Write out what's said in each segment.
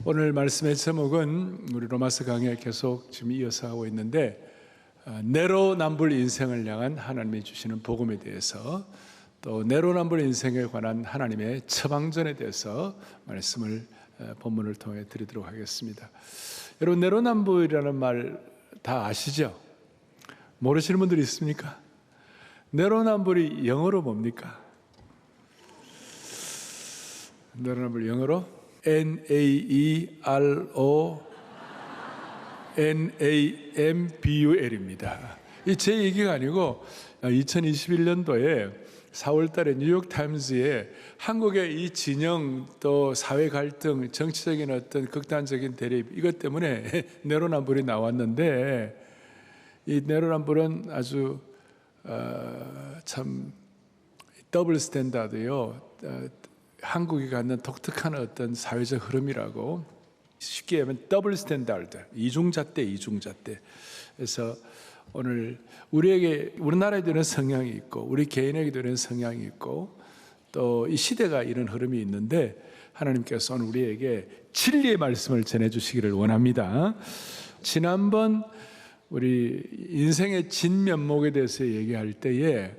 오늘 말씀의 제목은 우리 로마서 강의에 계속 지금 이어서 하고 있는데 내로남불 인생을 향한 하나님이 주시는 복음에 대해서 또 내로남불 인생에 관한 하나님의 처방전에 대해서 말씀을 본문을 통해 드리도록 하겠습니다. 여러분, 내로남불이라는 말 다 아시죠? 모르시는 분들이 있습니까? 내로남불이 영어로 뭡니까? 내로남불 영어로 NARONAMBUL입니다. 이 제 얘기가 아니고 2021년도에 4월 달에 뉴욕타임즈에 한국의 이 진영 또 사회 갈등, 정치적인 어떤 극단적인 대립 이것 때문에 내로남불이 나왔는데 이 내로남불은 아주 참 더블 스탠다드요. 한국이 갖는 독특한 어떤 사회적 흐름이라고 쉽게 하면 더블 스탠다드, 이중잣대. 그래서 오늘 우리나라에 되는 성향이 있고 우리 개인에게 되는 성향이 있고 또 이 시대가 이런 흐름이 있는데 하나님께서 오늘 우리에게 진리의 말씀을 전해주시기를 원합니다. 지난번 우리 인생의 진면목에 대해서 얘기할 때에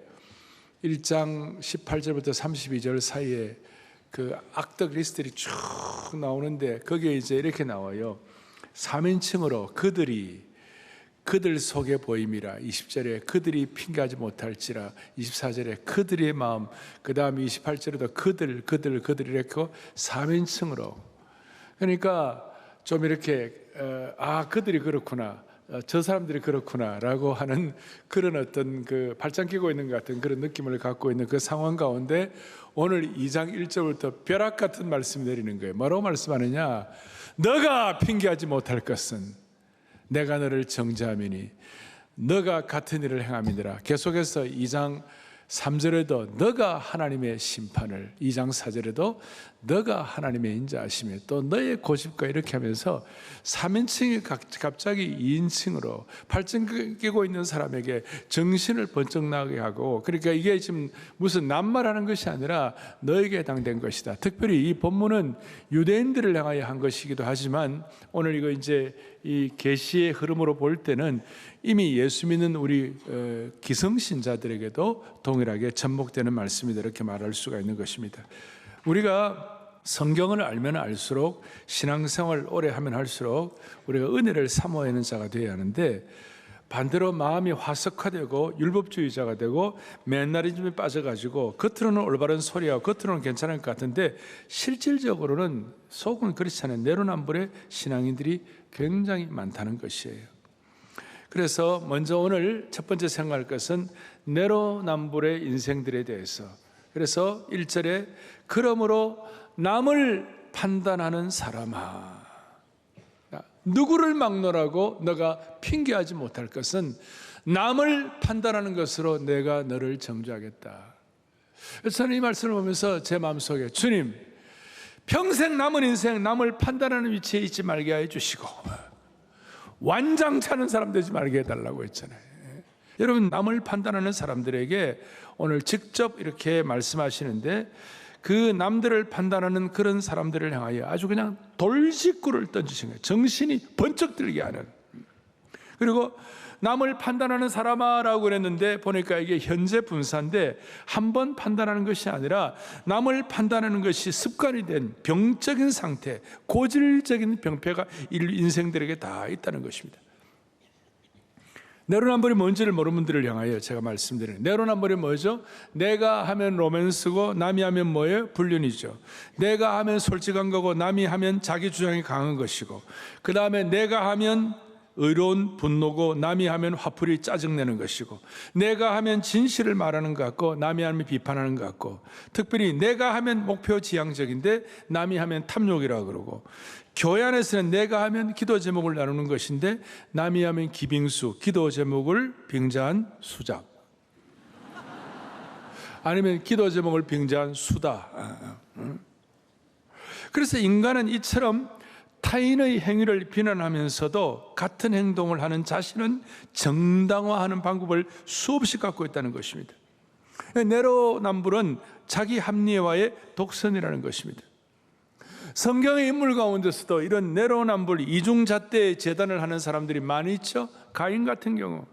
1장 18절부터 32절 사이에 그 악덕 리스트들이 쭉 나오는데 거기에 이제 이렇게 나와요. 3인칭으로 그들 속에 보임이라 20절에 그들이 핑계하지 못할지라 24절에 그들의 마음, 그 다음 28절에도 그들 이렇게 3인칭으로. 그러니까 좀 이렇게 그들이 그렇구나, 저 사람들이 그렇구나 라고 하는 그런 어떤 그 발장 끼고 있는 것 같은 그런 느낌을 갖고 있는 그 상황 가운데 오늘 2장 1절부터 벼락 같은 말씀이 내리는 거예요. 뭐라고 말씀하느냐? 너가 핑계하지 못할 것은 내가 너를 정죄함이니 너가 같은 일을 행함이니라. 계속해서 2장 3절에도 너가 하나님의 심판을, 2장 4절에도 너가 하나님의 인자하심에 또 너의 고집과 이렇게 하면서 3인칭이 갑자기 2인칭으로 발전 끼고 있는 사람에게 정신을 번쩍 나게 하고, 그러니까 이게 지금 무슨 낱말하는 것이 아니라 너에게 해당된 것이다. 특별히 이 본문은 유대인들을 향하여 한 것이기도 하지만 오늘 이거 이제 이 계시의 흐름으로 볼 때는 이미 예수 믿는 우리 기성신자들에게도 동일하게 접목되는 말씀이다, 이렇게 말할 수가 있는 것입니다. 우리가 성경을 알면 알수록, 신앙생활을 오래 하면 할수록 우리가 은혜를 사모하는 자가 되어야 하는데, 반대로 마음이 화석화되고 율법주의자가 되고 맨날이즘에 빠져가지고 겉으로는 올바른 소리하고 겉으로는 괜찮을 것 같은데 실질적으로는 속은 그렇지 않은 내로남불의 신앙인들이 굉장히 많다는 것이에요. 그래서 먼저 오늘 첫 번째 생각할 것은 내로남불의 인생들에 대해서. 그래서 1절에 그러므로 남을 판단하는 사람아, 누구를 막론하고 너가 핑계하지 못할 것은 남을 판단하는 것으로 내가 너를 정죄하겠다. 그래서 저는 이 말씀을 보면서 제 마음속에 주님, 평생 남은 인생 남을 판단하는 위치에 있지 말게 해주시고 완장차는 사람 되지 말게 해달라고 했잖아요. 여러분, 남을 판단하는 사람들에게 오늘 직접 이렇게 말씀하시는데, 그 남들을 판단하는 그런 사람들을 향하여 아주 그냥 돌직구를 던지신 거예요. 정신이 번쩍 들게 하는. 그리고 남을 판단하는 사람아라고 그랬는데 보니까 이게 현재 분사인데 한 번 판단하는 것이 아니라 남을 판단하는 것이 습관이 된 병적인 상태, 고질적인 병폐가 인생들에게 다 있다는 것입니다. 내로남불이 뭔지를 모르는 분들을 향하여 제가 말씀드리는, 내로남불이 뭐죠? 내가 하면 로맨스고 남이 하면 뭐예요? 불륜이죠. 내가 하면 솔직한 거고 남이 하면 자기 주장이 강한 것이고, 그 다음에 내가 하면 의로운 분노고 남이 하면 화풀이 짜증내는 것이고, 내가 하면 진실을 말하는 것 같고 남이 하면 비판하는 것 같고, 특별히 내가 하면 목표 지향적인데 남이 하면 탐욕이라고 그러고, 교회 안에서는 내가 하면 기도 제목을 나누는 것인데 남이 하면 기빙수, 기도 제목을 빙자한 수작, 아니면 기도 제목을 빙자한 수다. 그래서 인간은 이처럼 타인의 행위를 비난하면서도 같은 행동을 하는 자신은 정당화하는 방법을 수없이 갖고 있다는 것입니다. 내로남불은 자기 합리화의 독선이라는 것입니다. 성경의 인물 가운데서도 이런 내로남불 이중잣대 재단을 하는 사람들이 많이 있죠. 가인 같은 경우.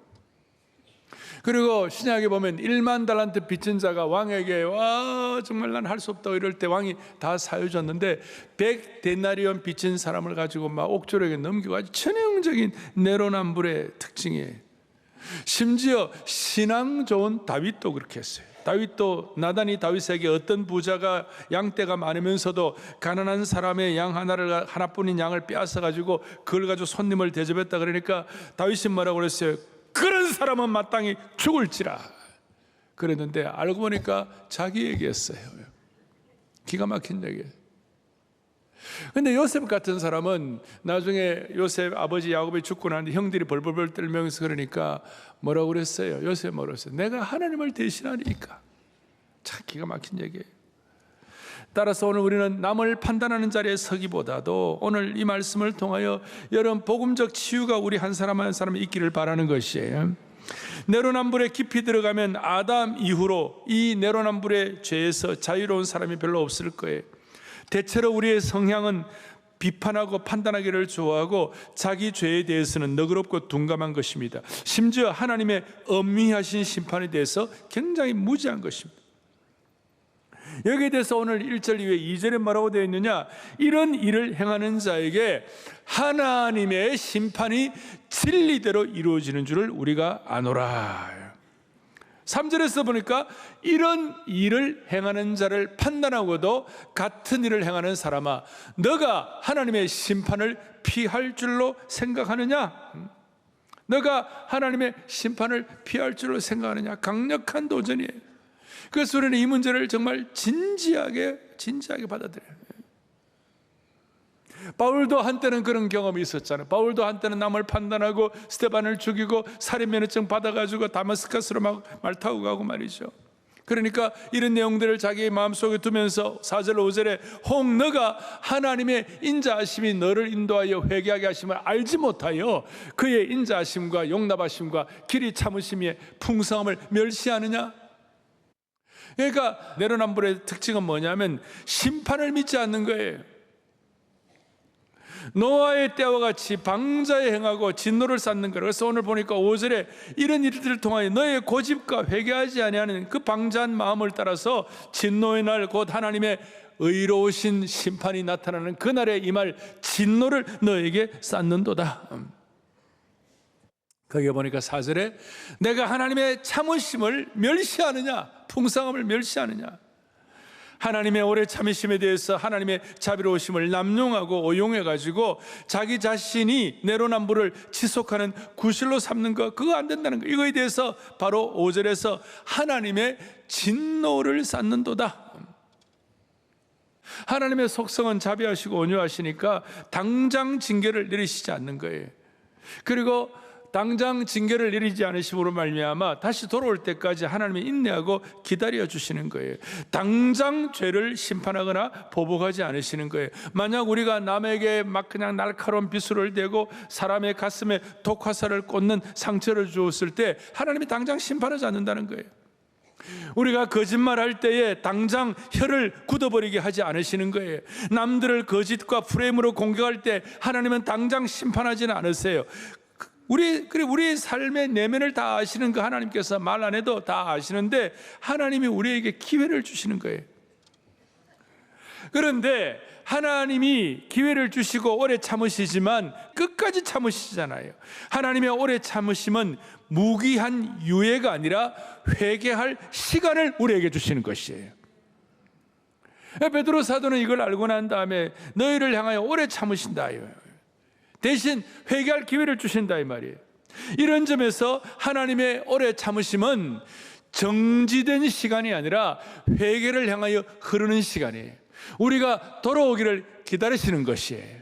그리고 신약에 보면 1만 달란트 빚진 자가 왕에게 와 정말 난 할 수 없다 이럴 때 왕이 다 사유 줬는데 100데나리온 빚진 사람을 가지고 막 옥졸에게 넘기고 아주 천형적인 내로남불의 특징이에요. 심지어 신앙 좋은 다윗도 그렇게 했어요. 다윗도 나단이 다윗에게 어떤 부자가 양떼가 많으면서도 가난한 사람의 양 하나뿐인 양을 빼앗아 가지고 그걸 가지고 손님을 대접했다 그러니까 다윗이 뭐라고 그랬어요? 그런 사람은 마땅히 죽을지라 그랬는데 알고 보니까 자기 얘기였어요. 기가 막힌 얘기예요. 근데 요셉 같은 사람은 나중에 요셉 아버지 야곱이 죽고 나는데 형들이 벌벌벌 떨면서 그러니까 뭐라고 그랬어요? 요셉 뭐라고 했어요? 내가 하나님을 대신하니까. 참 기가 막힌 얘기예요. 따라서 오늘 우리는 남을 판단하는 자리에 서기보다도 오늘 이 말씀을 통하여 여러분 복음적 치유가 우리 한 사람 한 사람에 있기를 바라는 것이에요. 내로남불에 깊이 들어가면 아담 이후로 이 내로남불의 죄에서 자유로운 사람이 별로 없을 거예요. 대체로 우리의 성향은 비판하고 판단하기를 좋아하고 자기 죄에 대해서는 너그럽고 둔감한 것입니다. 심지어 하나님의 엄미하신 심판에 대해서 굉장히 무지한 것입니다. 여기에 대해서 오늘 1절 이후에 2절에 뭐라고 되어 있느냐? 이런 일을 행하는 자에게 하나님의 심판이 진리대로 이루어지는 줄을 우리가 아노라. 3절에서 보니까 이런 일을 행하는 자를 판단하고도 같은 일을 행하는 사람아, 너가 하나님의 심판을 피할 줄로 생각하느냐? 너가 하나님의 심판을 피할 줄로 생각하느냐? 강력한 도전이에요. 그래서 우리는 이 문제를 정말 진지하게 받아들여요. 바울도 한때는 그런 경험이 있었잖아요. 바울도 한때는 남을 판단하고 스데반을 죽이고 살인면허증 받아가지고 다마스커스로 막 말 타고 가고 말이죠. 그러니까 이런 내용들을 자기의 마음속에 두면서 4절 5절에 혹 너가 하나님의 인자하심이 너를 인도하여 회개하게 하심을 알지 못하여 그의 인자하심과 용납하심과 길이 참으심의 풍성함을 멸시하느냐? 그러니까 내로남불의 특징은 뭐냐면 심판을 믿지 않는 거예요. 노아의 때와 같이 방자에 행하고 진노를 쌓는 거예요. 그래서 오늘 보니까 5절에 이런 일들을 통하여 너의 고집과 회개하지 아니하는 그 방자한 마음을 따라서 진노의 날 곧 하나님의 의로우신 심판이 나타나는 그날에 임할 진노를 너에게 쌓는도다. 거기에 보니까 4절에 내가 하나님의 참으심을 멸시하느냐, 풍성함을 멸시하느냐. 하나님의 오래 참으심에 대해서 하나님의 자비로우심을 남용하고 오용해가지고 자기 자신이 내로남불을 지속하는 구실로 삼는 것, 그거 안 된다는 거. 이거에 대해서 바로 5절에서 하나님의 진노를 쌓는도다. 하나님의 속성은 자비하시고 온유하시니까 당장 징계를 내리시지 않는 거예요. 그리고 당장 징계를 내리지 않으심으로 말미암아 다시 돌아올 때까지 하나님이 인내하고 기다려 주시는 거예요. 당장 죄를 심판하거나 보복하지 않으시는 거예요. 만약 우리가 남에게 막 그냥 날카로운 비수를 대고 사람의 가슴에 독화살을 꽂는 상처를 주었을 때 하나님이 당장 심판하지 않는다는 거예요. 우리가 거짓말할 때에 당장 혀를 굳어버리게 하지 않으시는 거예요. 남들을 거짓과 프레임으로 공격할 때 하나님은 당장 심판하지는 않으세요. 우리의 삶의 내면을 다 아시는 그 하나님께서 말 안 해도 다 아시는데 하나님이 우리에게 기회를 주시는 거예요. 그런데 하나님이 기회를 주시고 오래 참으시지만 끝까지 참으시잖아요. 하나님의 오래 참으심은 무기한 유예가 아니라 회개할 시간을 우리에게 주시는 것이에요. 베드로 사도는 이걸 알고 난 다음에 너희를 향하여 오래 참으신다. 대신 회개할 기회를 주신다 이 말이에요. 이런 점에서 하나님의 오래 참으심은 정지된 시간이 아니라 회개를 향하여 흐르는 시간이에요. 우리가 돌아오기를 기다리시는 것이에요.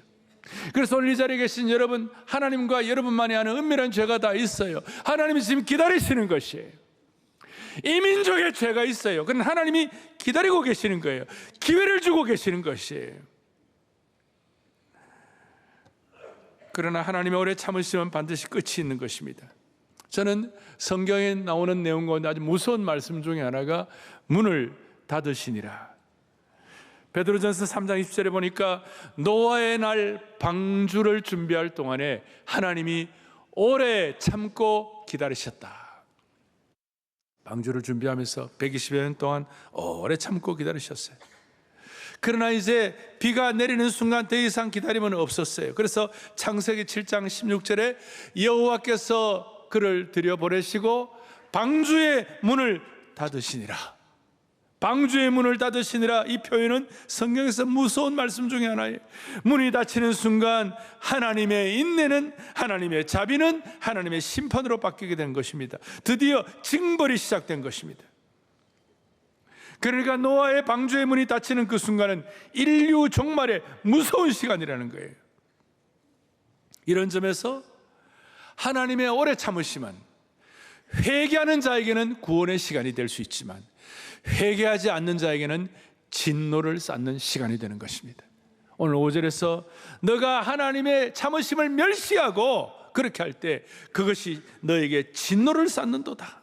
그래서 오늘 이 자리에 계신 여러분, 하나님과 여러분만이 아는 은밀한 죄가 다 있어요. 하나님이 지금 기다리시는 것이에요. 이 민족의 죄가 있어요. 그건 하나님이 기다리고 계시는 거예요. 기회를 주고 계시는 것이에요. 그러나 하나님의 오래 참으시면 반드시 끝이 있는 것입니다. 저는 성경에 나오는 내용 가운데 아주 무서운 말씀 중에 하나가 문을 닫으시니라. 베드로전서 3장 20절에 보니까 노아의 날 방주를 준비할 동안에 하나님이 오래 참고 기다리셨다. 방주를 준비하면서 120여 년 동안 오래 참고 기다리셨어요. 그러나 이제 비가 내리는 순간 더 이상 기다림은 없었어요. 그래서 창세기 7장 16절에 여호와께서 그를 들여보내시고 방주의 문을 닫으시니라. 방주의 문을 닫으시니라, 이 표현은 성경에서 무서운 말씀 중에 하나예요. 문이 닫히는 순간 하나님의 인내는, 하나님의 자비는 하나님의 심판으로 바뀌게 된 것입니다. 드디어 징벌이 시작된 것입니다. 그러니까 노아의 방주의 문이 닫히는 그 순간은 인류 종말의 무서운 시간이라는 거예요. 이런 점에서 하나님의 오래 참으심은 회개하는 자에게는 구원의 시간이 될 수 있지만 회개하지 않는 자에게는 진노를 쌓는 시간이 되는 것입니다. 오늘 5절에서 너가 하나님의 참으심을 멸시하고 그렇게 할 때 그것이 너에게 진노를 쌓는도다.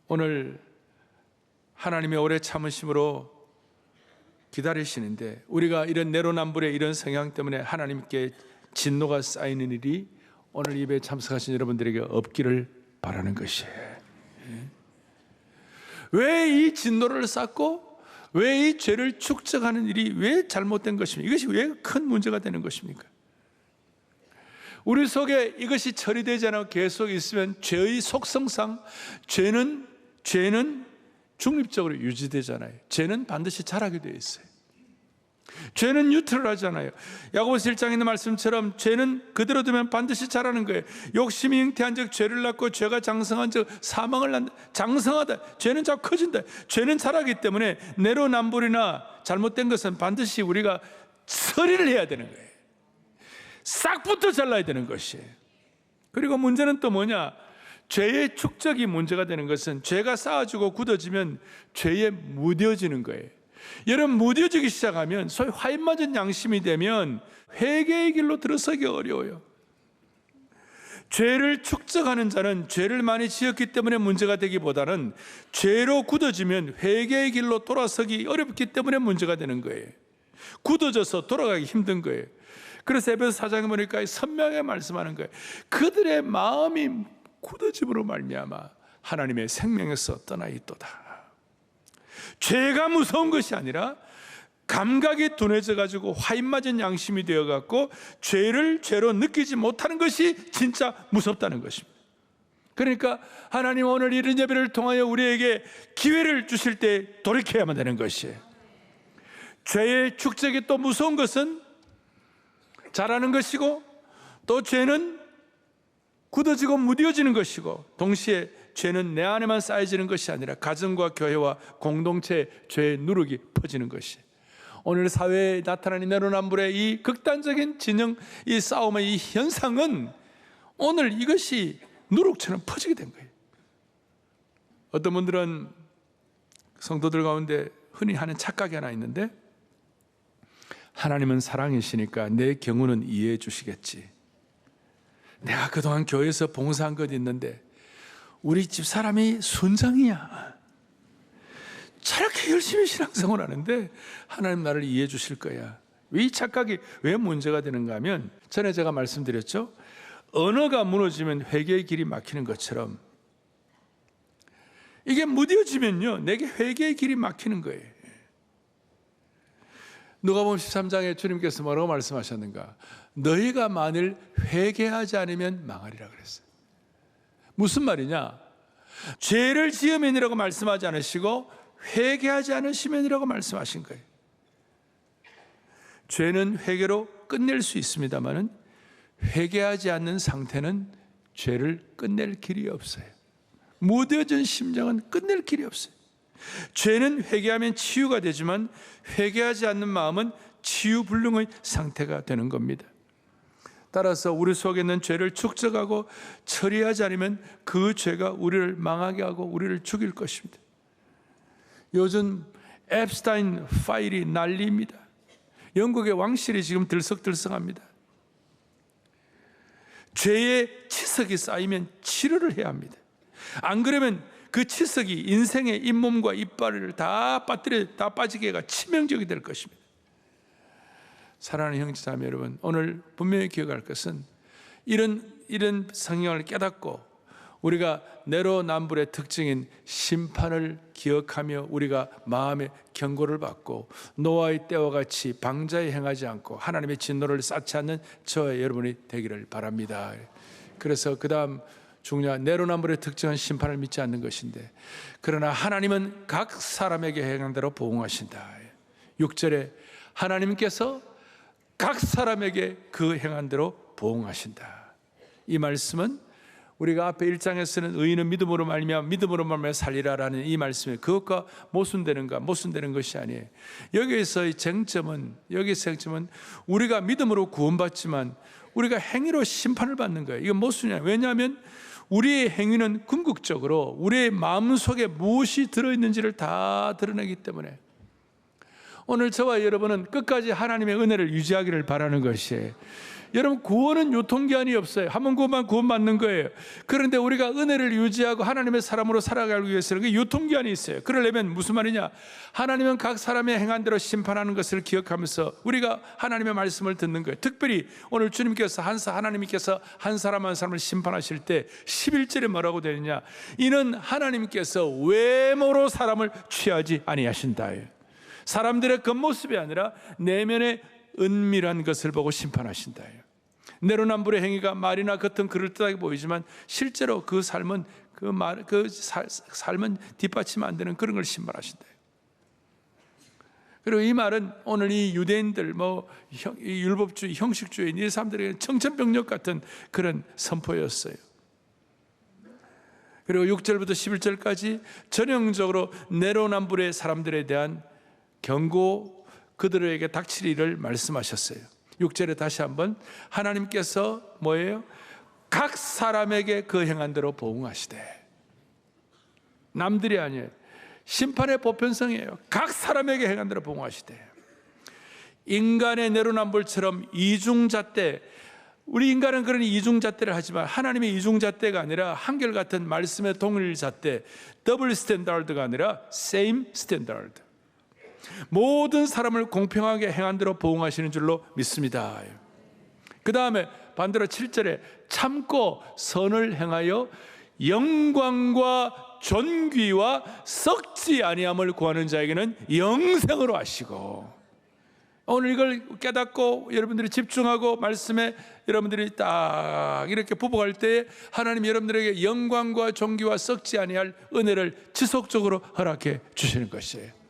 오늘 하나님의 오래 참으심으로 기다리시는데 우리가 이런 내로남불의 이런 성향 때문에 하나님께 진노가 쌓이는 일이 오늘 예배에 참석하신 여러분들에게 없기를 바라는 것이에요. 왜 이 진노를 쌓고 왜 이 죄를 축적하는 일이 왜 잘못된 것입니까? 이것이 왜 큰 문제가 되는 것입니까? 우리 속에 이것이 처리되지 않고 계속 있으면 죄의 속성상 죄는 중립적으로 유지되잖아요. 죄는 반드시 자라게 되어 있어요. 죄는 뉴트럴하잖아요. 야고보서 1장에 있는 말씀처럼 죄는 그대로 두면 반드시 자라는 거예요. 욕심이 잉태한 적 죄를 낳고 죄가 장성한 적 사망을 낳는다. 장성하다. 죄는 자꾸 커진다. 죄는 자라기 때문에 내로남불이나 잘못된 것은 반드시 우리가 처리를 해야 되는 거예요. 싹부터 잘라야 되는 것이에요. 그리고 문제는 또 뭐냐? 죄의 축적이 문제가 되는 것은 죄가 쌓아지고 굳어지면 죄에 무뎌지는 거예요. 여러분, 무뎌지기 시작하면 소위 화인 맞은 양심이 되면 회개의 길로 들어서기 어려워요. 죄를 축적하는 자는 죄를 많이 지었기 때문에 문제가 되기보다는 죄로 굳어지면 회개의 길로 돌아서기 어렵기 때문에 문제가 되는 거예요. 굳어져서 돌아가기 힘든 거예요. 그래서 에베소 4장에 보니까 선명하게 말씀하는 거예요. 그들의 마음이 굳어짐으로 말미암아 하나님의 생명에서 떠나 있도다. 죄가 무서운 것이 아니라 감각이 둔해져 가지고 화인 맞은 양심이 되어 갖고 죄를 죄로 느끼지 못하는 것이 진짜 무섭다는 것입니다. 그러니까 하나님 오늘 이런 예배를 통하여 우리에게 기회를 주실 때 돌이켜야만 되는 것이에요. 죄의 축적이 또 무서운 것은 자라는 것이고 또 죄는 굳어지고 무뎌지는 것이고 동시에 죄는 내 안에만 쌓여지는 것이 아니라 가정과 교회와 공동체의 죄의 누룩이 퍼지는 것이 오늘 사회에 나타나는 내로남불의 이 극단적인 진영, 이 싸움의 이 현상은 오늘 이것이 누룩처럼 퍼지게 된 거예요. 어떤 분들은 성도들 가운데 흔히 하는 착각이 하나 있는데 하나님은 사랑이시니까 내 경우는 이해해 주시겠지. 내가 그동안 교회에서 봉사한 것 있는데 우리 집 사람이 순장이야. 저렇게 열심히 신앙생활 하는데 하나님 나를 이해해 주실 거야. 이 착각이 왜 문제가 되는가 하면 전에 제가 말씀드렸죠. 언어가 무너지면 회개의 길이 막히는 것처럼 이게 무뎌지면요 내게 회개의 길이 막히는 거예요. 누가복음 13장에 주님께서 뭐라고 말씀하셨는가? 너희가 만일 회개하지 않으면 망하리라 그랬어요. 무슨 말이냐? 죄를 지으면이라고 말씀하지 않으시고 회개하지 않으시면이라고 말씀하신 거예요. 죄는 회개로 끝낼 수 있습니다만은 회개하지 않는 상태는 죄를 끝낼 길이 없어요. 무뎌진 심정은 끝낼 길이 없어요. 죄는 회개하면 치유가 되지만 회개하지 않는 마음은 치유불능의 상태가 되는 겁니다. 따라서 우리 속에 있는 죄를 축적하고 처리하지 않으면 그 죄가 우리를 망하게 하고 우리를 죽일 것입니다. 요즘 앱스타인 파일이 난리입니다. 영국의 왕실이 지금 들썩들썩합니다. 죄의 치석이 쌓이면 치료를 해야 합니다. 안 그러면 그 치석이 인생의 잇몸과 이빨을 다 빠지게 해가 치명적이 될 것입니다. 사랑하는 형제자매 여러분, 오늘 분명히 기억할 것은 이런 성경을 깨닫고 우리가 내로남불의 특징인 심판을 기억하며 우리가 마음의 경고를 받고 노아의 때와 같이 방자에 행하지 않고 하나님의 진노를 쌓지 않는 저와 여러분이 되기를 바랍니다. 그래서 그 다음 중요한 내로남불의 특징은 심판을 믿지 않는 것인데, 그러나 하나님은 각 사람에게 행한 대로 보응하신다. 6절에 하나님께서 각 사람에게 그 행한 대로 보응하신다. 이 말씀은 우리가 앞에 1장에서는 의인은 믿음으로 말미암아 살리라라는 이 말씀이 그것과 모순되는 것이 아니에요. 여기에서의 쟁점은 우리가 믿음으로 구원받지만 우리가 행위로 심판을 받는 거예요. 이건 모순이야. 왜냐하면 우리의 행위는 궁극적으로 우리의 마음속에 무엇이 들어있는지를 다 드러내기 때문에 오늘 저와 여러분은 끝까지 하나님의 은혜를 유지하기를 바라는 것이에요. 여러분, 구원은 유통기한이 없어요. 한 번 구원만 구원받는 거예요. 그런데 우리가 은혜를 유지하고 하나님의 사람으로 살아가기 위해서는 그 유통기한이 있어요. 그러려면 무슨 말이냐, 하나님은 각 사람의 행한 대로 심판하는 것을 기억하면서 우리가 하나님의 말씀을 듣는 거예요. 특별히 오늘 하나님께서 한 사람 한 사람을 심판하실 때 11절에 뭐라고 되느냐, 이는 하나님께서 외모로 사람을 취하지 아니하신다. 사람들의 겉모습이 아니라 내면의 은밀한 것을 보고 심판하신다. 내로남불의 행위가 말이나 겉은 그럴듯하게 보이지만 실제로 그 삶은 삶은 뒷받침 안 되는 그런 걸 심판하신다. 그리고 이 말은 오늘 이 유대인들, 이 율법주의, 형식주의 이 사람들에게 청천벽력 같은 그런 선포였어요. 그리고 6절부터 11절까지 전형적으로 내로남불의 사람들에 대한 경고, 그들에게 닥칠 일을 말씀하셨어요. 6절에 다시 한번 하나님께서 뭐예요? 각 사람에게 그 행한 대로 보응하시되. 남들이 아니에요. 심판의 보편성이에요. 각 사람에게 행한 대로 보응하시되. 인간의 내로남불처럼 이중잣대, 우리 인간은 그런 이중잣대를 하지만 하나님의 이중잣대가 아니라 한결같은 말씀의 동일잣대, 더블 스탠다드가 아니라 세임 스탠다드. 모든 사람을 공평하게 행한 대로 보응하시는 줄로 믿습니다. 그 다음에 반대로 7절에 참고 선을 행하여 영광과 존귀와 썩지 아니함을 구하는 자에게는 영생으로 하시고. 오늘 이걸 깨닫고 여러분들이 집중하고 말씀에 여러분들이 딱 이렇게 부복할 때 하나님 여러분들에게 영광과 존귀와 썩지 아니할 은혜를 지속적으로 허락해 주시는 것이에요.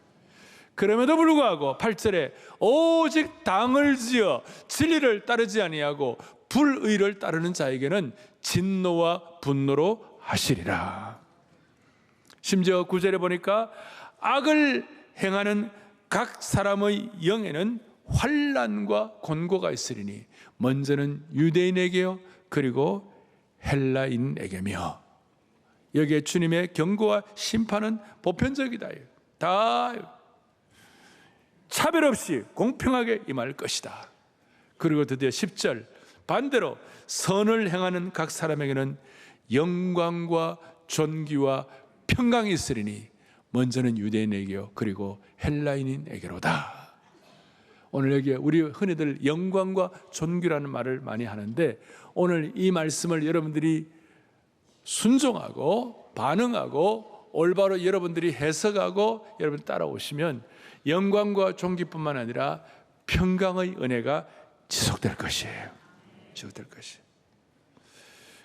그럼에도 불구하고 8절에 오직 당을 지어 진리를 따르지 아니하고 불의를 따르는 자에게는 진노와 분노로 하시리라. 심지어 9절에 보니까 악을 행하는 각 사람의 영에는 환난과 곤고가 있으리니 먼저는 유대인에게요 그리고 헬라인에게며. 여기에 주님의 경고와 심판은 보편적이다. 다 차별 없이 공평하게 임할 것이다. 그리고 드디어 10절 반대로 선을 행하는 각 사람에게는 영광과 존귀와 평강이 있으리니 먼저는 유대인에게요 그리고 헬라인에게로다. 오늘 여기 우리 흔히들 영광과 존귀라는 말을 많이 하는데 오늘 이 말씀을 여러분들이 순종하고 반응하고 올바로 여러분들이 해석하고 여러분 따라오시면 영광과 존귀뿐만 아니라 평강의 은혜가 지속될 것이에요. 지속될 것이에요.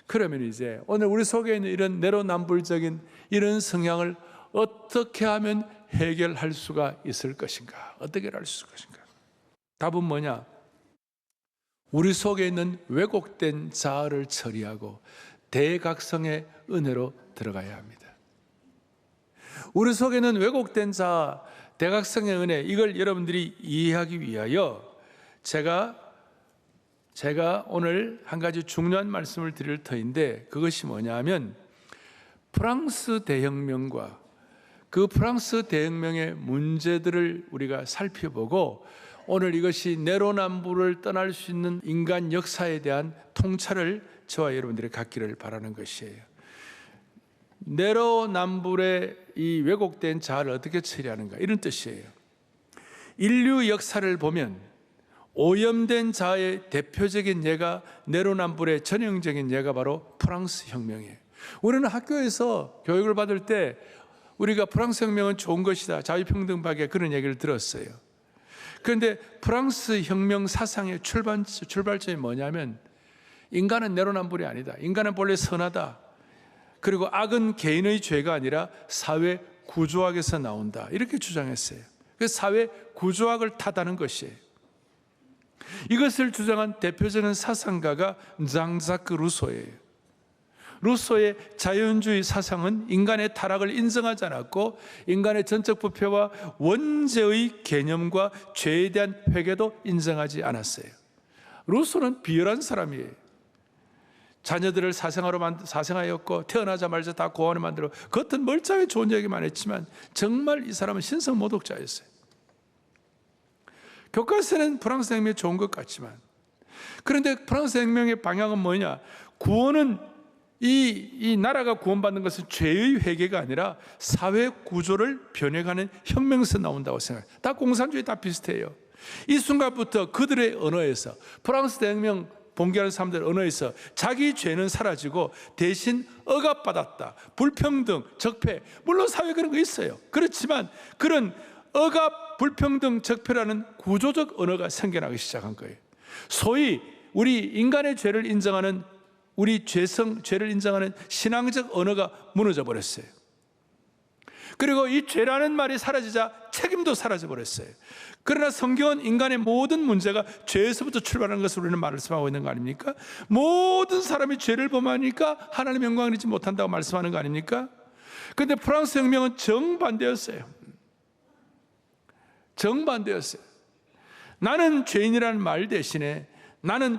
그러면 이제 오늘 우리 속에 있는 이런 내로남불적인 이런 성향을 어떻게 하면 해결할 수가 있을 것인가? 어떻게 할 수 있을 것인가? 답은 뭐냐? 우리 속에 있는 왜곡된 자아를 처리하고 대각성의 은혜로 들어가야 합니다. 우리 속에는 왜곡된 자아, 대각성의 은혜, 이걸 여러분들이 이해하기 위하여 제가 오늘 한 가지 중요한 말씀을 드릴 터인데 그것이 뭐냐 하면 프랑스 대혁명과 그 프랑스 대혁명의 문제들을 우리가 살펴보고 오늘 이것이 내로남불을 떠날 수 있는 인간 역사에 대한 통찰을 저와 여러분들이 갖기를 바라는 것이에요. 내로남불의 이 왜곡된 자아를 어떻게 처리하는가, 이런 뜻이에요. 인류 역사를 보면 오염된 자아의 대표적인 예가, 내로남불의 전형적인 예가 바로 프랑스 혁명이에요. 우리는 학교에서 교육을 받을 때 우리가 프랑스 혁명은 좋은 것이다, 자유평등박에 그런 얘기를 들었어요. 그런데 프랑스 혁명 사상의 출발점이 뭐냐면, 인간은 내로남불이 아니다, 인간은 본래 선하다, 그리고 악은 개인의 죄가 아니라 사회 구조학에서 나온다, 이렇게 주장했어요. 그래서 사회 구조학을 타다는 것이에요. 이것을 주장한 대표적인 사상가가 장자크 루소예요. 루소의 자연주의 사상은 인간의 타락을 인정하지 않았고, 인간의 전적 부패와 원죄의 개념과 죄에 대한 회개도 인정하지 않았어요. 루소는 비열한 사람이에요. 자녀들을 사생하였고 태어나자마자 다 고아원에 만들고, 겉은 멀쩡하게 좋은 얘기만 했지만 정말 이 사람은 신성모독자였어요. 교과서는 프랑스 혁명이 좋은 것 같지만, 그런데 프랑스 혁명의 방향은 뭐냐? 구원은 이 나라가 구원받는 것은 죄의 회개가 아니라 사회 구조를 변해가는 혁명에서 나온다고 생각해요. 다 공산주의 다 비슷해요. 이 순간부터 그들의 언어에서, 프랑스 대혁명 봉기하는 사람들 언어에서 자기 죄는 사라지고 대신 억압받았다, 불평등, 적폐, 물론 사회에 그런 거 있어요. 그렇지만 그런 억압, 불평등, 적폐라는 구조적 언어가 생겨나기 시작한 거예요. 소위 우리 인간의 죄를 인정하는, 우리 죄를 인정하는 신앙적 언어가 무너져 버렸어요. 그리고 이 죄라는 말이 사라지자 책임도 사라져 버렸어요. 그러나 성경은 인간의 모든 문제가 죄에서부터 출발하는 것을 우리는 말씀하고 있는 거 아닙니까? 모든 사람이 죄를 범하니까 하나님의 영광을 잊지 못한다고 말씀하는 거 아닙니까? 그런데 프랑스 혁명은 정반대였어요. 정반대였어요. 나는 죄인이라는 말 대신에 나는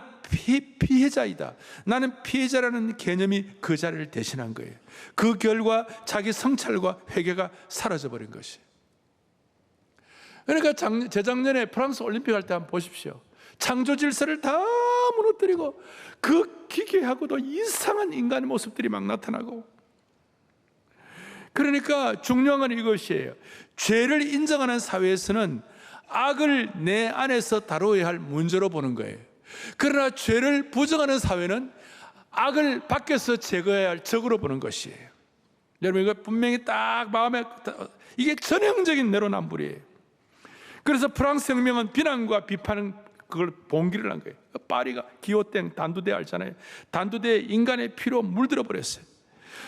피해자이다, 나는 피해자라는 개념이 그 자리를 대신한 거예요. 그 결과 자기 성찰과 회개가 사라져버린 것이에요. 그러니까 재작년에 프랑스 올림픽 할 때 한번 보십시오. 창조 질서를 다 무너뜨리고 그 기괴하고도 이상한 인간의 모습들이 막 나타나고, 그러니까 중요한 건 이것이에요. 죄를 인정하는 사회에서는 악을 내 안에서 다루어야 할 문제로 보는 거예요. 그러나 죄를 부정하는 사회는 악을 밖에서 제거해야 할 적으로 보는 것이에요. 여러분, 이거 분명히 딱 마음에, 이게 전형적인 내로남불이에요. 그래서 프랑스 혁명은 비난과 비판은 그걸 봉기를 한 거예요. 파리가 기호땡 단두대 알잖아요. 단두대에 인간의 피로 물들어 버렸어요.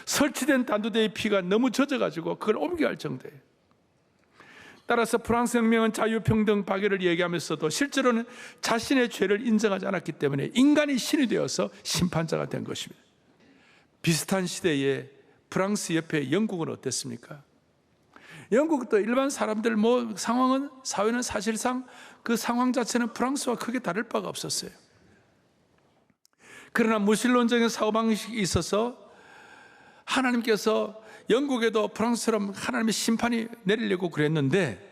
설치된 단두대의 피가 너무 젖어가지고 그걸 옮겨야 할 정도예요. 따라서 프랑스 혁명은 자유평등 박애를 얘기하면서도 실제로는 자신의 죄를 인정하지 않았기 때문에 인간이 신이 되어서 심판자가 된 것입니다. 비슷한 시대에 프랑스 옆에 영국은 어땠습니까? 영국도 일반 사람들 사회는 사실상 그 상황 자체는 프랑스와 크게 다를 바가 없었어요. 그러나 무신론적인 사고방식이 있어서 하나님께서 영국에도 프랑스처럼 하나님의 심판이 내리려고 그랬는데,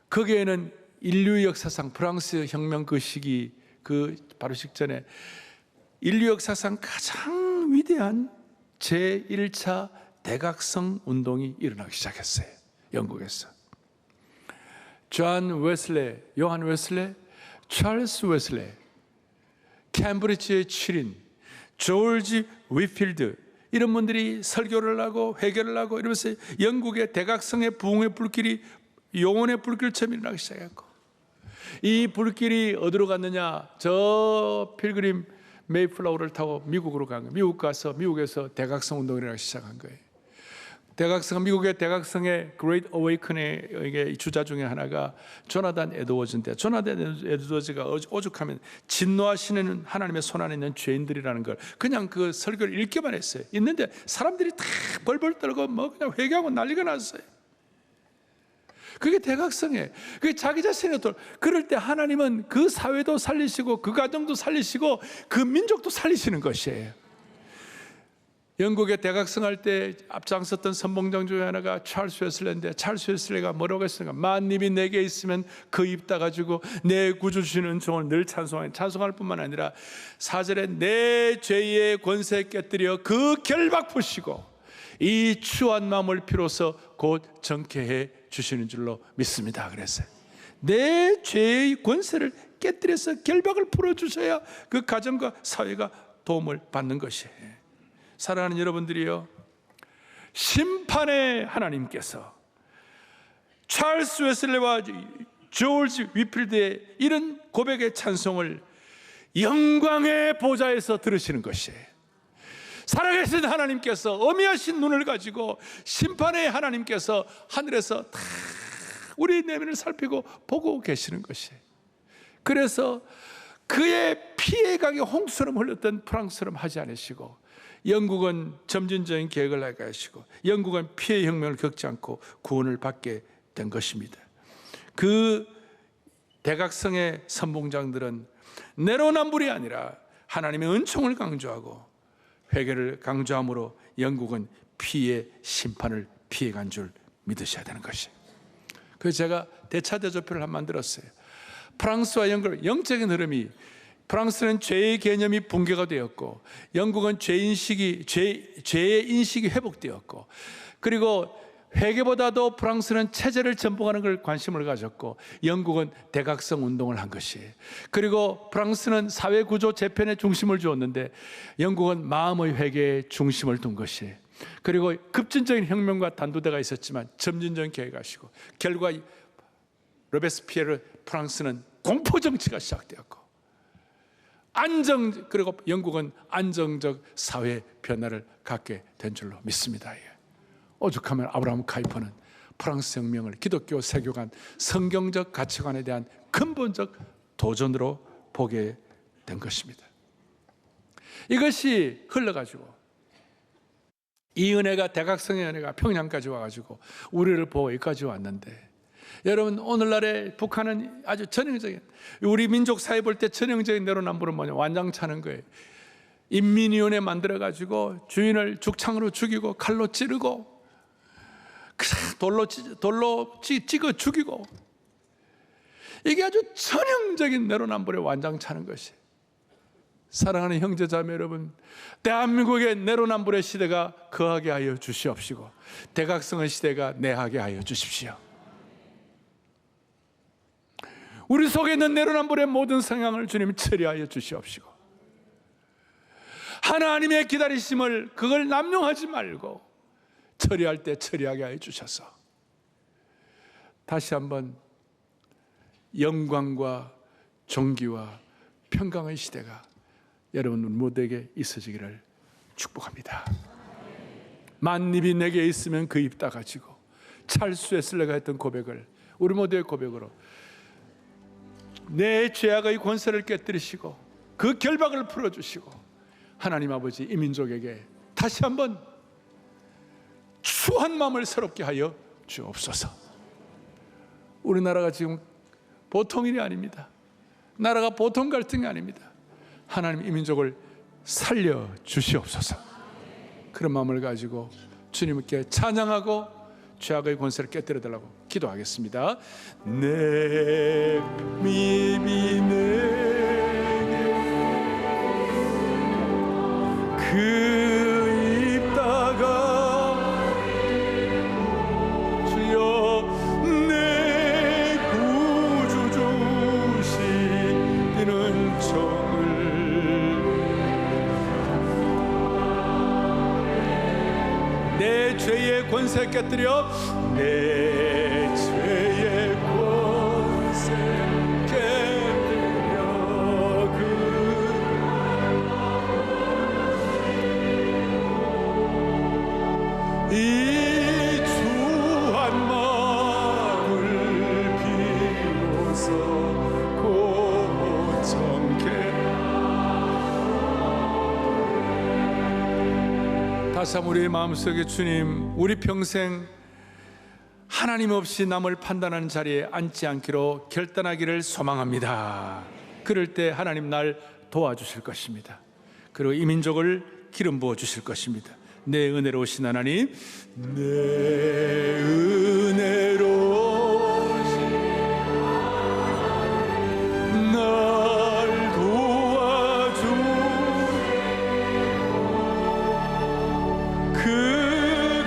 거기에는 인류 역사상 프랑스 혁명 그 시기, 그 바로 직전에 인류 역사상 가장 위대한 제1차 대각성 운동이 일어나기 시작했어요. 영국에서 요한 웨슬레, 찰스 웨슬레, 캠브리지의 7인, 조지 위필드, 이런 분들이 설교를 하고 회개를 하고 이러면서 영국의 대각성의 부흥의 불길이 영혼의 불길처럼 일어나기 시작했고, 이 불길이 어디로 갔느냐? 저 필그림 메이플라워를 타고 미국으로 간 거예요. 미국 가서 미국에서 대각성 운동이 일어나기 시작한 거예요. 미국의 대각성의 Great Awakening의 주자 중에 하나가 조나단 에드워즈인데, 조나단 에드워즈가 오죽하면 진노하시는 하나님의 손안에 있는 죄인들이라는 걸 그냥 그 설교를 읽기만 했어요. 있는데 사람들이 다 벌벌 떨고 그냥 회개하고 난리가 났어요. 그게 대각성이에요. 그게 자기 자신의 돌. 그럴 때 하나님은 그 사회도 살리시고 그 가정도 살리시고 그 민족도 살리시는 것이에요. 영국의 대각성할 때 앞장섰던 선봉장 중에 하나가 찰스 웨슬레인데, 찰스 웨슬레가 뭐라고 했습니까? 만님이 내게 있으면 그 입 닫아주고 내 구주 주시는 종을 늘 찬송할 뿐만 아니라 4절에 내 죄의 권세 깨뜨려 그 결박 푸시고 이 추한 마음을 비로소 곧 정케해 주시는 줄로 믿습니다. 그랬어요. 내 죄의 권세를 깨뜨려서 결박을 풀어주셔야 그 가정과 사회가 도움을 받는 것이에요. 사랑하는 여러분들이요, 심판의 하나님께서 찰스 웨슬리와 조지 위필드의 이런 고백의 찬송을 영광의 보좌에서 들으시는 것이에요. 살아계신 하나님께서 어미하신 눈을 가지고 심판의 하나님께서 하늘에서 다 우리 내면을 살피고 보고 계시는 것이에요. 그래서 그의 피의 강이 홍수처럼 흘렀던 프랑스처럼 하지 않으시고, 영국은 점진적인 계획을 나가시고, 영국은 피해 혁명을 겪지 않고 구원을 받게 된 것입니다. 그 대각성의 선봉장들은 내로남불이 아니라 하나님의 은총을 강조하고 회개를 강조함으로 영국은 피의 심판을 피해간 줄 믿으셔야 되는 것이에요. 그래서 제가 대차대조표를 한번 만들었어요. 프랑스와 영국 영적인 흐름이, 프랑스는 죄의 개념이 붕괴가 되었고, 영국은 죄의 인식이 회복되었고, 그리고 회개보다도 프랑스는 체제를 전복하는 걸 관심을 가졌고, 영국은 대각성 운동을 한 것이에요. 그리고 프랑스는 사회구조 재편에 중심을 주었는데 영국은 마음의 회개에 중심을 둔 것이에요. 그리고 급진적인 혁명과 단도대가 있었지만 점진적인 계획하시고, 결과 로베스피에르 프랑스는 공포 정치가 시작되었고, 그리고 영국은 안정적 사회 변화를 갖게 된 줄로 믿습니다. 오죽하면 아브라함 카이퍼는 프랑스 혁명을 기독교 세교관 성경적 가치관에 대한 근본적 도전으로 보게 된 것입니다. 이것이 흘러가지고 이 은혜가, 대각성의 은혜가 평양까지 와가지고 우리를 보호 여기까지 왔는데, 여러분, 오늘날의 북한은 아주 전형적인, 우리 민족 사회 볼 때 전형적인 내로남불은 뭐냐, 완장차는 거예요. 인민위원회 만들어가지고 주인을 죽창으로 죽이고 칼로 찌르고 돌로 찍어 죽이고, 이게 아주 전형적인 내로남불의 완장차는 것이. 사랑하는 형제자매 여러분, 대한민국의 내로남불의 시대가 거하게 하여 주시옵시고, 대각성의 시대가 내하게 하여 주십시오. 우리 속에 있는 내로남불의 모든 성향을 주님 처리하여 주시옵시고, 하나님의 기다리심을 그걸 남용하지 말고 처리할 때 처리하게 하여 주셔서 다시 한번 영광과 존귀와 평강의 시대가 여러분 모두에게 있어지기를 축복합니다. 만입이 내게 있으면 그 입 닫아지고, 찰스 웨슬리가 했던 고백을 우리 모두의 고백으로, 내 죄악의 권세를 깨뜨리시고 그 결박을 풀어주시고, 하나님 아버지 이 민족에게 다시 한번 추한 마음을 새롭게 하여 주옵소서. 우리나라가 지금 보통 일이 아닙니다. 나라가 보통 갈등이 아닙니다. 하나님 이 민족을 살려 주시옵소서. 그런 마음을 가지고 주님께 찬양하고 죄악의 권세를 깨뜨려 달라고 기도하겠습니다. 내 입이 내게 그 입 닫아 주여, 내 구주 주신 이는 종을 내 죄의 권세 깨뜨려, 내 죄의 권세 깨뜨려 이 주한 마음을 비로소 고정케. 다시 한번 우리의 마음속에 주님, 우리 평생 하나님 없이 남을 판단하는 자리에 앉지 않기로 결단하기를 소망합니다. 그럴 때 하나님 날 도와주실 것입니다. 그리고 이 민족을 기름 부어 주실 것입니다. 내 은혜로우신 하나님, 내 은혜로우신 날 도와주 그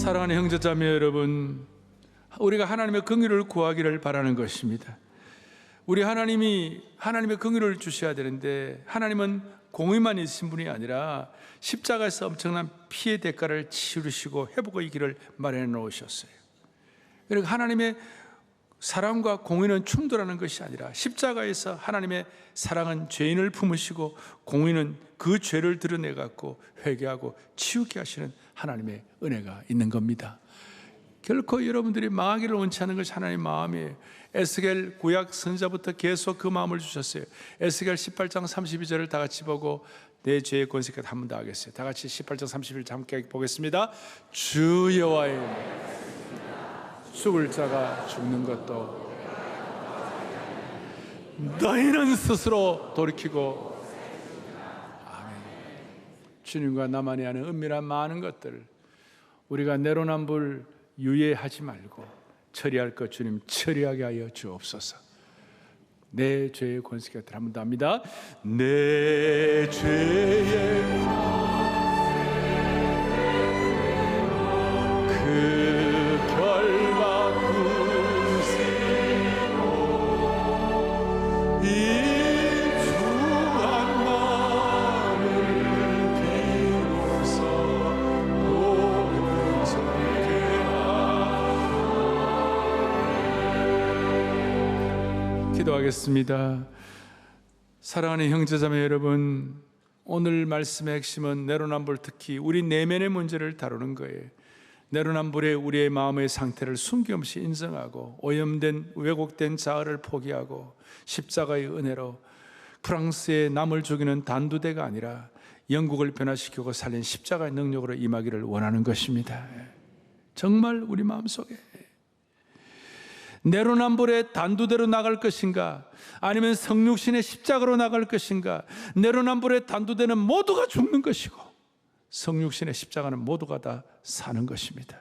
사랑하는 형제자매 여러분, 우리가 하나님의 긍휼을 구하기를 바라는 것입니다. 우리 하나님이 하나님의 긍휼을 주셔야 되는데, 하나님은 공의만 있으신 분이 아니라 십자가에서 엄청난 피의 대가를 치르시고 회복의 길을 마련해 놓으셨어요. 그러니까 하나님의 사랑과 공의는 충돌하는 것이 아니라, 십자가에서 하나님의 사랑은 죄인을 품으시고 공의는 그 죄를 드러내 갖고 회개하고 치우게 하시는 하나님의 은혜가 있는 겁니다. 결코 여러분들이 망하기를 원치 않는 것이 하나님의 마음이에요. 에스겔 구약 선지자부터 계속 그 마음을 주셨어요. 에스겔 18장 32절을 다 같이 보고 내 죄의 권세까지 한 번 더 하겠어요. 다 같이 18장 31절 함께 보겠습니다. 주 여호와의 죽을 자가 죽는 것도 너희는 스스로 돌이키고. 아멘. 주님과 나만이 하는 은밀한 많은 것들을 우리가 내로남불 유예하지 말고 처리할 것 주님 처리하게 하여 주옵소서. 내 죄의 권세가 한 번 더 합니다. 내 죄의 기도하겠습니다. 사랑하는 형제자매 여러분, 오늘 말씀의 핵심은 내로남불, 특히 우리 내면의 문제를 다루는 거예요. 내로남불에 우리의 마음의 상태를 숨김없이 인정하고 오염된 왜곡된 자아를 포기하고 십자가의 은혜로 프랑스의 남을 죽이는 단두대가 아니라 영국을 변화시키고 살린 십자가의 능력으로 임하기를 원하는 것입니다. 정말 우리 마음속에 내로남불의 단두대로 나갈 것인가, 아니면 성육신의 십자가로 나갈 것인가. 내로남불의 단두대는 모두가 죽는 것이고 성육신의 십자가는 모두가 다 사는 것입니다.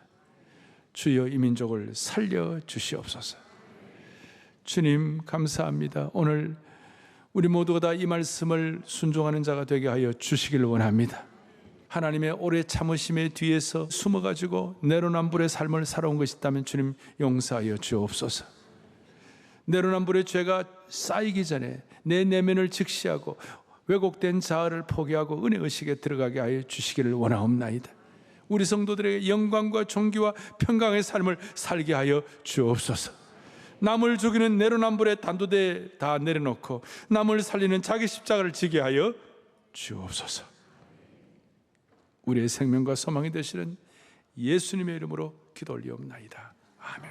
주여 이 민족을 살려 주시옵소서. 주님 감사합니다. 오늘 우리 모두가 다 이 말씀을 순종하는 자가 되게 하여 주시기를 원합니다. 하나님의 오래 참으심의 뒤에서 숨어가지고 내로남불의 삶을 살아온 것이 있다면 주님 용서하여 주옵소서. 내로남불의 죄가 쌓이기 전에 내 내면을 직시하고 왜곡된 자아를 포기하고 은혜의식에 들어가게 하여 주시기를 원하옵나이다. 우리 성도들에게 영광과 존귀와 평강의 삶을 살게 하여 주옵소서. 남을 죽이는 내로남불의 단두대 다 내려놓고 남을 살리는 자기 십자가를 지게 하여 주옵소서. 우리의 생명과 소망이 되시는 예수님의 이름으로 기도 올리옵나이다. 아멘.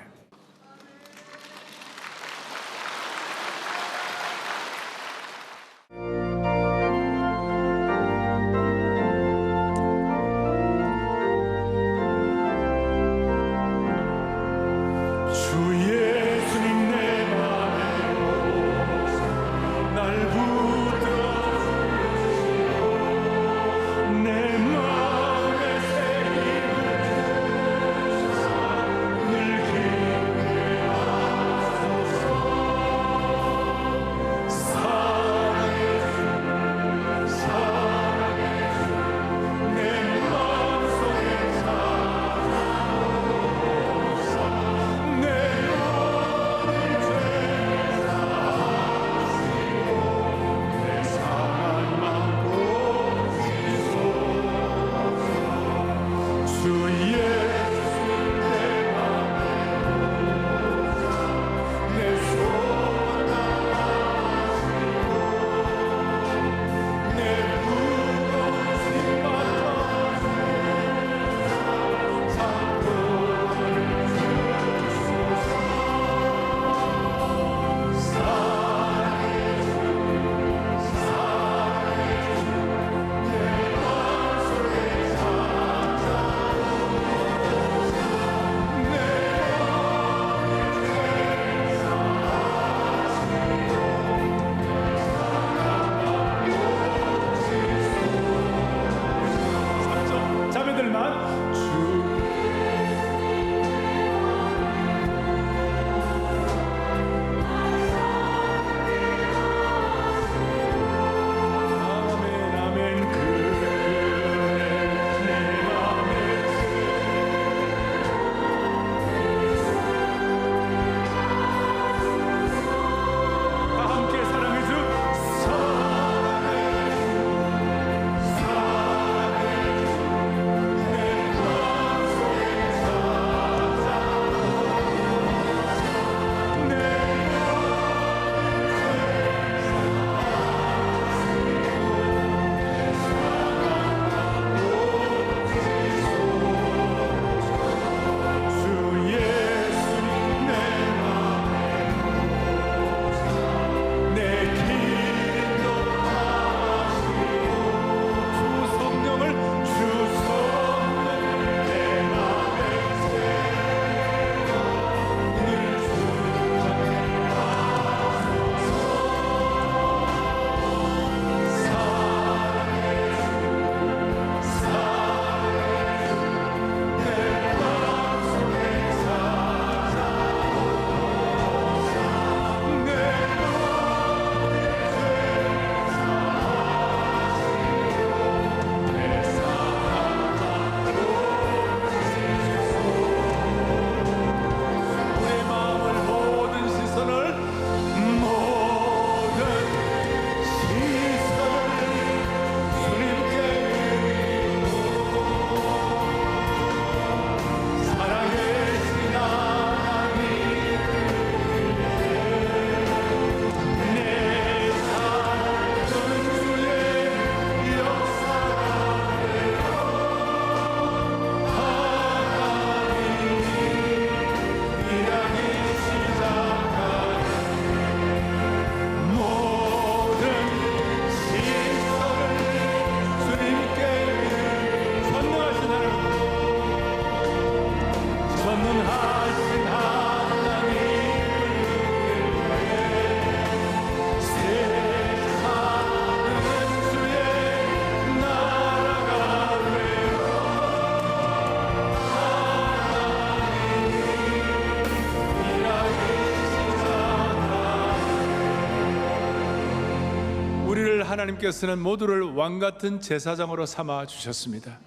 늘 오늘 하나님께서는 모두를 왕같은 제사장으로 삼아 주셨습니다.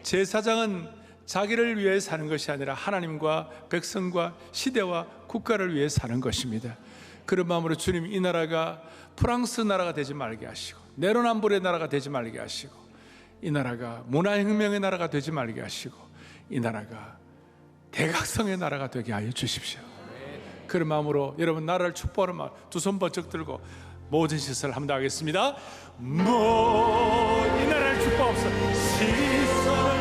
제사장은 자기를 위해 사는 것이 아니라 하나님과 백성과 시대와 국가를 위해 사는 것입니다. 그런 마음으로 주님, 이 나라가 프랑스 나라가 되지 말게 하시고, 내로남불의 나라가 되지 말게 하시고, 이 나라가 문화혁명의 나라가 되지 말게 하시고, 이 나라가 대각성의 나라가 되게 하여 주십시오. 그런 마음으로 여러분 나라를 축복하는 마음, 두 손 번쩍 들고 모든 시설을 한번 더 하겠습니다. 이 나라를 축복하옵소서. 시설을